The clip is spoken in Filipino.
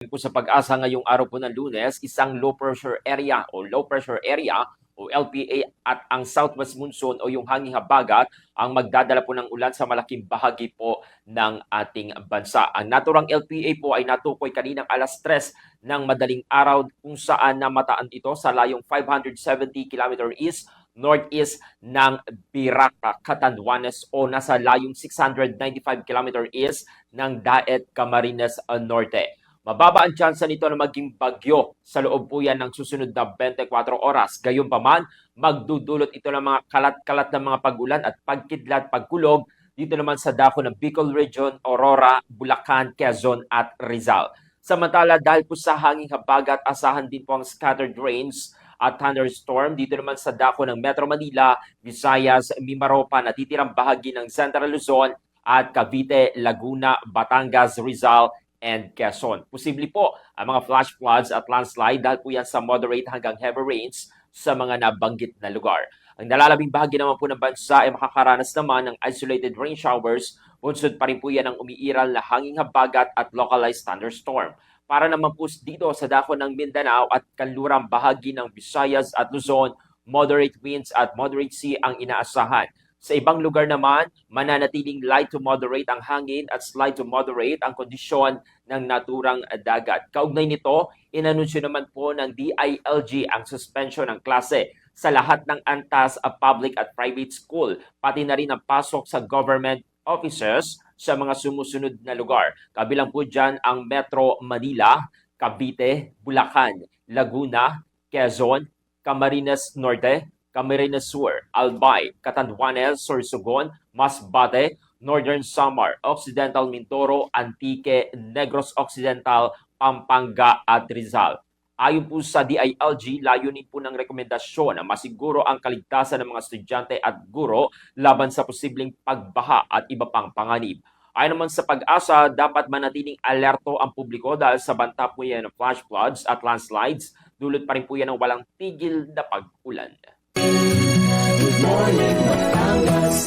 po sa Pag-asa ngayong araw po ng Lunes, isang low pressure area o LPA at ang southwest monsoon o yung hanging habagat ang magdadala po ng ulan sa malaking bahagi po ng ating bansa. Ang naturang LPA po ay natukoy kaninang alas 3 ng madaling araw kung saan namataan ito sa layong 570 km east northeast ng Biraca, Catanduanes o nasa layong 695 km east ng Daet, Camarines Norte. Mababa ang tsansa nito na maging bagyo sa loob po yan ng susunod na 24 oras. Gayunpaman, magdudulot ito ng mga kalat-kalat na mga pag-ulan at pagkidlat, pagkulog dito naman sa dako ng Bicol Region, Aurora, Bulacan, Quezon at Rizal. Samantala, dahil po sa hanging habagat, asahan din po ang scattered rains at thunderstorm dito naman sa dako ng Metro Manila, Visayas, Mimaropa, natitirang bahagi ng Central Luzon at Cavite, Laguna, Batangas, Rizal, and Quezon. Posible po ang mga flash floods at landslide dahil po yan sa moderate hanggang heavy rains sa mga nabanggit na lugar. Ang nalalabing bahagi naman po ng bansa ay makakaranas naman ng isolated rain showers. Bunsod pa rin po yan ang umiiral na hanging habagat at localized thunderstorm. Para naman po dito sa dako ng Mindanao at kanlurang bahagi ng Visayas at Luzon, moderate winds at moderate sea ang inaasahan. Sa ibang lugar naman, mananatiling light to moderate ang hangin at slight to moderate ang kondisyon ng naturang dagat. Kaugnay nito, inanunsyo naman po ng DILG ang suspension ng klase sa lahat ng antas of public at private school, pati na rin ang pasok sa government offices sa mga sumusunod na lugar. Kabilang po dyan ang Metro Manila, Cavite, Bulacan, Laguna, Quezon, Camarines Norte, Camarines Sur, Albay, Catanduanes, Sorsogon, Masbate, Northern Samar, Occidental Mindoro, Antique, Negros Occidental, Pampanga at Rizal. Ayon po sa DILG, layunin po ng rekomendasyon na masiguro ang kaligtasan ng mga estudyante at guro laban sa posibleng pagbaha at iba pang panganib. Ayon naman sa Pag-asa, dapat manatiling alerto ang publiko dahil sa banta po yan ng flash floods at landslides, dulot pa rin po yan ng walang tigil na pag-ulan. Good morning, Batangas.